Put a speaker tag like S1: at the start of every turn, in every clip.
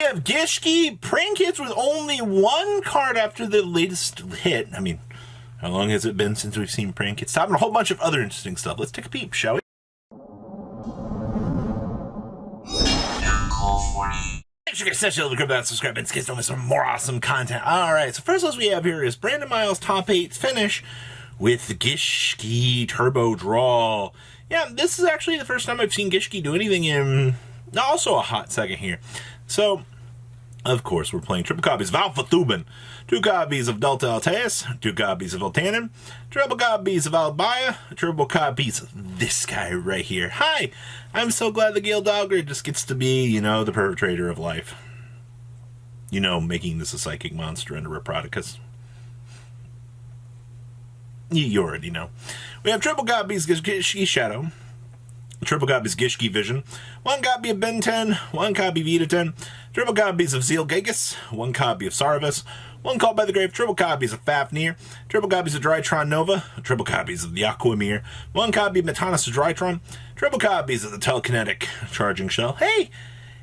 S1: We have Gishki, prank hits with only one card after the latest hit. I mean, how long has it been since we've seen prank hits? Top and a whole bunch of other interesting stuff. Let's take a peep, shall we? Make sure you guys subscribe and don't miss some more awesome content. Alright, so first we have here is Brandon Miles' top 8 finish with the Gishki Turbo Draw. Yeah, this is actually the first time I've seen Gishki do anything in also a hot second here. So, of course, we're playing triple copies of Alpha Thuban, 2 copies of Delta Altaeus, 2 copies of Altanin, triple copies of Albaya, triple copies of this guy right here. Hi! I'm so glad the Gale Dogger just gets to be, you know, the perpetrator of life. You know, making this a psychic monster and a Reproticus. You already know. We have triple copies of Gishki Shadow, triple copies of Gishki Vision, 1 copy of Ben 10, 1 copy of Vita 10, triple copies of Zeal Gigas, 1 copy of Saravis, 1 Called by the Grave, triple copies of Fafnir, triple copies of Drytron Nova, triple copies of the Aquamir, 1 copy of Metanus Drytron, triple copies of the Telekinetic Charging Shell. Hey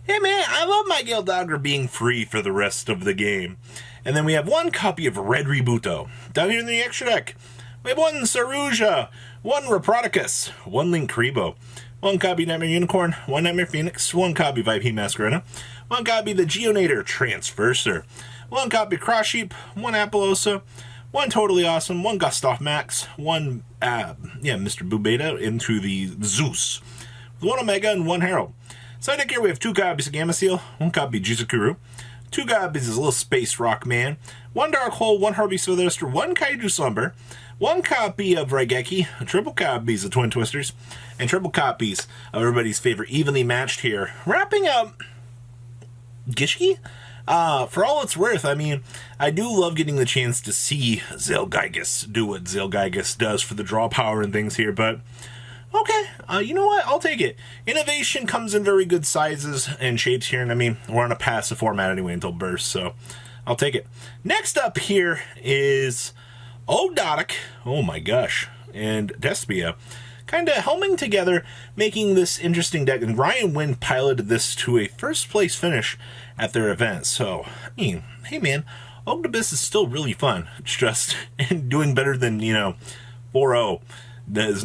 S1: man, I love my Gale Dogger being free for the rest of the game. And then we have 1 copy of Red Rebuto. Down here in the extra deck, we have 1 Saruja, 1 Reproticus, 1 Link Kribo, 1 copy Nightmare Unicorn, 1 Nightmare Phoenix, 1 copy Vibe Masquerena, 1 copy the Geonator Transverser, 1 copy Cross Sheep, 1 Apollosa, 1 Totally Awesome, 1 Gustav Max, 1 Mr. Bubeta into the Zeus, 1 Omega and 1 Herald. Side deck here we have 2 copies of Gamma Seal, 1 copy of Jizukuru, 2 copies of Little Space Rock Man, 1 Dark Hole, 1 Harvey Sylvester, 1 Kaiju Slumber, 1 copy of Raigeki, triple copies of Twin Twisters, and triple copies of everybody's favorite Evenly Matched here. Wrapping up Gishki, for all it's worth, I mean, I do love getting the chance to see Zelgigas do what Zelgigas does for the draw power and things here, but okay, you know what? I'll take it. Innovation comes in very good sizes and shapes here, and I mean, we're on a passive format anyway until burst, so I'll take it. Next up here is Ogdopia, oh my gosh, and Despia, kind of helming together, making this interesting deck, and Ryan WYNNE piloted this to a first place finish at their event, so, I mean, hey man, Ogdopia is still really fun. It's just doing better than, you know, 4-0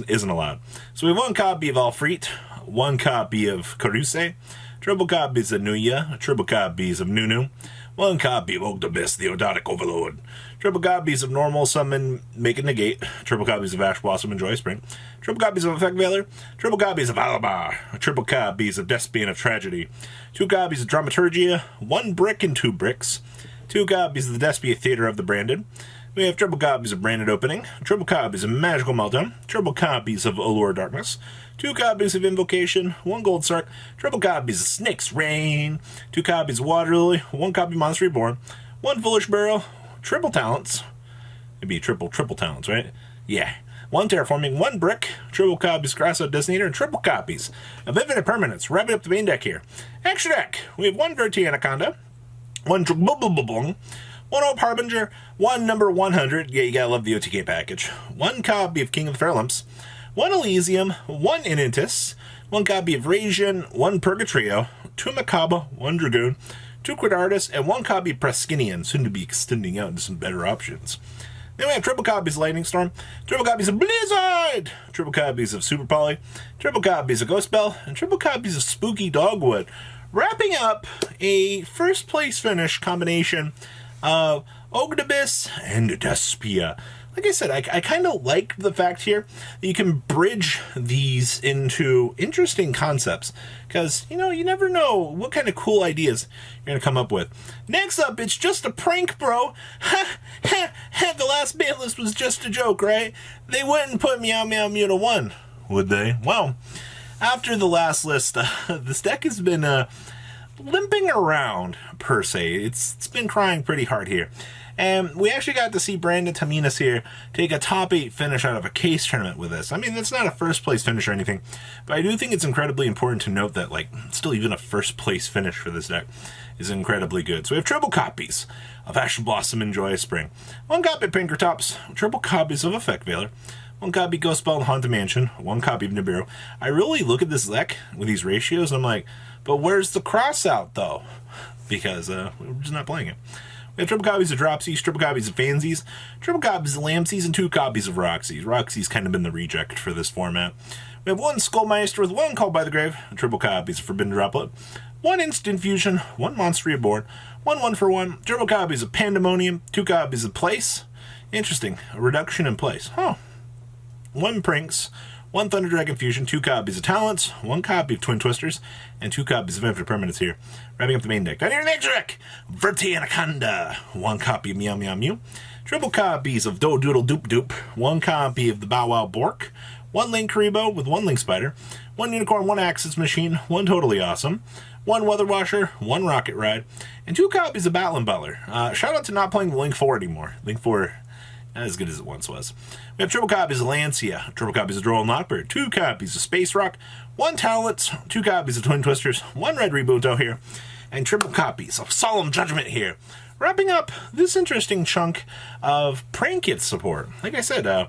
S1: isn't allowed. So we have 1 copy of Alfreet, 1 copy of Karuse, triple copies of Nuya, triple copies of Nunu, 1 copy of Ogdopia, the Odotic Overlord, triple copies of Normal Summon, Make It Negate, triple copies of Ash Blossom and Joy Spring, triple copies of Effect Veiler, triple copies of Alabar, triple copies of Despian of Tragedy, 2 copies of Dramaturgia, 1 brick and 2 bricks, 2 copies of the Despia Theater of the Branded. We have triple copies of Branded Opening, triple copies of Magical Meltdown, triple copies of Allure Darkness, 2 copies of Invocation, 1 Gold Sark, triple copies of Snake's Reign, 2 copies of Water Lily, 1 copy of Monster Reborn, 1 Foolish Barrel, triple talents. It'd be triple talents, right? Yeah. 1 Terraforming, 1 Brick, triple copies of Crossout Designator, and triple copies of Infinite Permanence. Wrapping up the main deck here. Extra deck, we have 1 Verti Anaconda, 1 1 Hope Harbinger, 1 number 100, yeah, you gotta love the OTK package, 1 copy of King of the Fairlamps, 1 Elysium, 1 Inantis, 1 copy of Rasian, 1 Purgatrio, 2 Macabre, 1 Dragoon, 2 Quidardus, and 1 copy of Preskinian, soon to be extending out into some better options. Then we have triple copies of Lightning Storm, triple copies of Blizzard, triple copies of Super Poly, triple copies of Ghost Bell, and triple copies of Spooky Dogwood. Wrapping up a first place finish combination of Ogdopia and Despia. Like I said, I kind of like the fact here that you can bridge these into interesting concepts, because, you know, you never know what kind of cool ideas you're going to come up with. Next up, it's just a prank, bro. The last ban list was just a joke, right? They wouldn't put Meow Meow Mew to 1, would they? Well, after the last list, this deck has been limping around, per se. It's been crying pretty hard here. And we actually got to see Brandon TOMINEZ here take a top 8 finish out of a case tournament with us. I mean, that's not a first place finish or anything, but I do think it's incredibly important to note that, like, still even a first place finish for this deck is incredibly good. So we have triple copies of Ash Blossom and Joyous Spring, 1 copy of Pinkertops, triple copies of Effect Veiler, 1 copy Ghost Spell and Haunted Mansion, 1 copy of Nibiru. I really look at this deck with these ratios and I'm like, but where's the cross out though? because we're just not playing it. We have triple copies of Dropsies, triple copies of Fansies, triple copies of Lamsies, and 2 copies of Roxy's. Roxy's kind of been the reject for this format. We have 1 Skullmeister with 1 Called by the Grave, triple copies of Forbidden Droplet, 1 Instant Fusion, 1 Monster Reborn, 1 for 1, triple copies of Pandemonium, 2 copies of Place. Interesting, a reduction in place. Huh. 1 Prinks, 1 Thunder Dragon Fusion, 2 copies of Talents, 1 copy of Twin Twisters, and 2 copies of Infinite Permanents here. Wrapping up the main deck. Down here in the next deck, Verti Anaconda, 1 copy of Meow Meow Mew, triple copies of Do Doodle Doop Doop, 1 copy of the Bow Wow Bork, 1 Link Karibo with 1 Link Spider, 1 Unicorn, 1 Axis Machine, 1 Totally Awesome, 1 Weather Washer, 1 Rocket Ride, and 2 copies of Battling Butler. Shout out to not playing the Link 4 anymore. Link 4, not as good as it once was. We have triple copies of Lancia, triple copies of Droll and Lockbird, 2 copies of Space Rock, 1 Talents, 2 copies of Twin Twisters, 1 Red Rebuto here, and triple copies of Solemn Judgment here. Wrapping up this interesting chunk of Prank Kit support. Like I said,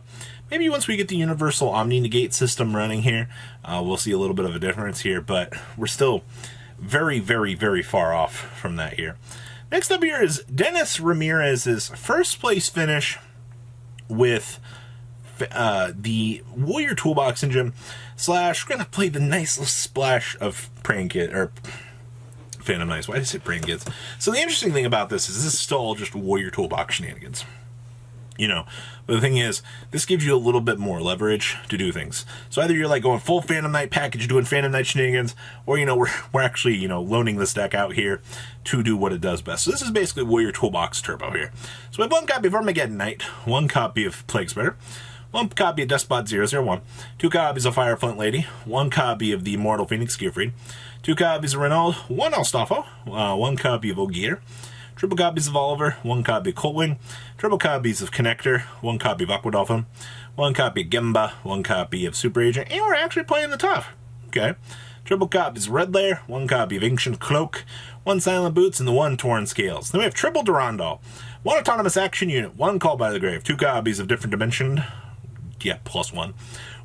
S1: maybe once we get the Universal Omni-Negate system running here, we'll see a little bit of a difference here, but we're still very, very, very far off from that here. Next up here is Denis Ramirez's first place finish with the Warrior Toolbox Engine / we're gonna play the nice little splash of Prank Kit, or Phantom Knights. Why did I say Prank Kits? So the interesting thing about this is still all just Warrior Toolbox shenanigans. You know, but the thing is, this gives you a little bit more leverage to do things. So either you're like going full Phantom Knight package, doing Phantom Knight shenanigans, or, you know, we're actually, you know, loaning this deck out here to do what it does best. So this is basically Warrior Toolbox Turbo here. So we have 1 copy of Armageddon Knight, 1 copy of Plague Spreader, 1 copy of Despot 001, 2 copies of Fireflint Lady, 1 copy of the Immortal Phoenix Gearfried, 2 copies of Renault, 1 Alstafo, 1 copy of Ogier, triple copies of Oliver, 1 copy of Coltwing, triple copies of Connector, 1 copy of Aquadolphin, 1 copy of Gemba, 1 copy of Super Agent, and we're actually playing the tough. Okay. Triple copies of Red Lair, 1 copy of Ancient Cloak, 1 Silent Boots, and the 1 Torn Scales. Then we have triple Durandal, 1 Autonomous Action Unit, 1 Called by the Grave, 2 copies of Different Dimension, yeah, +1.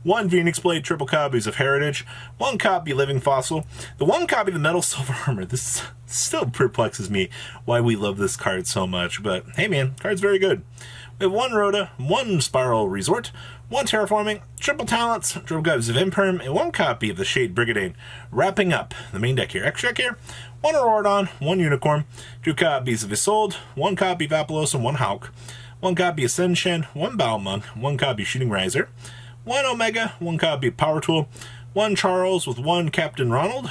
S1: 1 Phoenix Blade, triple copies of Heritage, 1 copy Living Fossil, the 1 copy of the Metal Silver Armor. This still perplexes me why we love this card so much, but hey man, card's very good. We have 1 Rhoda, 1 Spiral Resort, 1 Terraforming, triple Talents, triple copies of Imperm, and 1 copy of the Shade Brigade. Wrapping up the main deck here. Extra deck here, 1 Auroradon, 1 Unicorn, 2 copies of Isolde, 1 copy of Apolos, and 1 Hulk, 1 copy of Senshin, 1 Balmung, 1 copy of Shooting Riser, 1 Omega, 1 copy of Power Tool, 1 Charles with 1 Captain Ronald,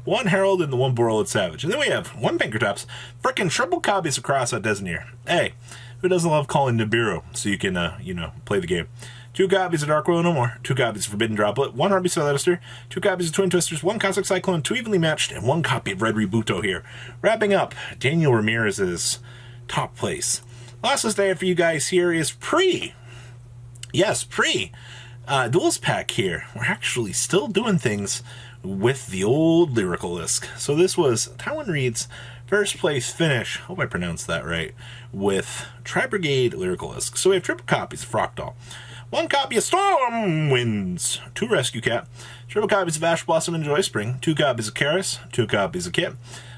S1: 1 Herald, and the 1 Borrelid Savage. And then we have 1 Pinkertops, frickin' triple copies of Crossout Desineer. Hey, who doesn't love calling Nibiru so you can, you know, play the game? 2 copies of Dark Will No More, 2 copies of Forbidden Droplet, 1 Harvey Celestier, 2 copies of Twin Twisters, 1 Cosmic Cyclone, 2 Evenly Matched, and 1 copy of Red Rebuto here. Wrapping up Daniel Ramirez's top place. Last list I have for you guys here is Duels Pack here. We're actually still doing things with the old Lyrical Lisk. So this was Talon Reed's first place finish, hope I pronounced that right, with Tri-Brigade Lyrical Lisk. So we have triple copies of Frogdoll, 1 copy of Storm Winds, 2 Rescue Cat, triple copies of Ash Blossom and Joy Spring, 2 copies of Karis, 2 copies of Kit,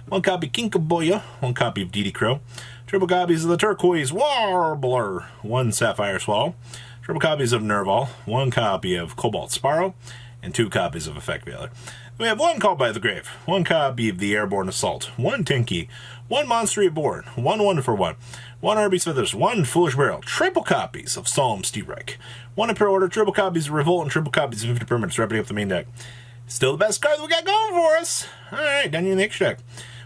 S1: 1 copy of Kinkaboya, 1 copy of Didi Crow, triple copies of the Turquoise Warbler, 1 Sapphire Swallow, triple copies of Nerval, 1 copy of Cobalt Sparrow, and 2 copies of Effect Veiler. We have 1 Called by the Grave, 1 copy of the Airborne Assault, 1 Tinky, 1 Monster Reborn, 1 for 1, 1 Arby's Feathers, 1 Foolish Barrel, triple copies of Solemn Steelreich, 1 Imperial Order, triple copies of Revolt, and triple copies of Infinite Permanents, wrapping up the main deck. Still the best card that we got going for us. Alright, down to the next deck.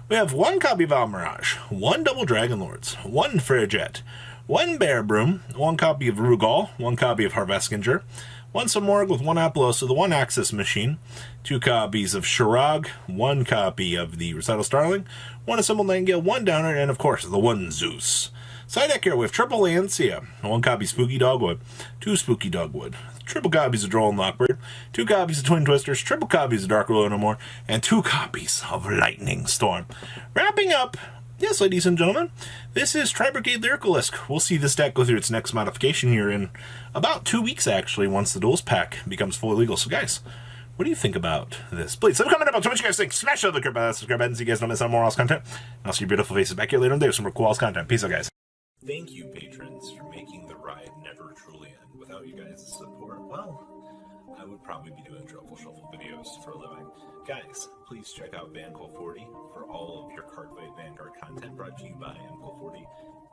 S1: We have 1 copy of Almirage, 1 Double Dragon Lords, 1 Frigette, 1 Bear Broom, 1 copy of Rugal, 1 copy of Harveskinger, 1 Samorg with 1 Apollosa, the 1 Axis Machine, 2 copies of Shirag, 1 copy of the Recital Starling, 1 Assembled Nightingale, 1 Downer, and of course the 1 Zeus. Side deck here with triple Lancia, 1 copy Spooky Dogwood, 2 Spooky Dogwood, triple copies of Droll and Lockbird, 2 copies of Twin Twisters, triple copies of Dark Will No More, and 2 copies of Lightning Storm. Wrapping up, yes, ladies and gentlemen, this is Tri-Brigade Lyrical Lisk. We'll see this deck go through its next modification here in about 2 weeks, actually, once the Duels Pack becomes fully legal. So, guys, What do you think about this? Please leave a comment about what you guys think. Smash the subscribe button so you guys don't miss out on more else content. And I'll see your beautiful faces back here later in the day with some more cool else content. Peace out, guys. Thank you, patrons, for making the ride never truly end. Without you guys' support, well, I would probably be doing Truffle Shuffle videos for a living. Guys, please check out Vanquill40 for all of your Cardfight Vanguard content brought to you by Vanquill40.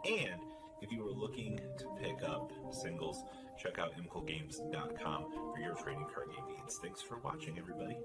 S1: And if you are looking to pick up singles, check out mquillgames.com for your trading card game needs. Thanks for watching, everybody.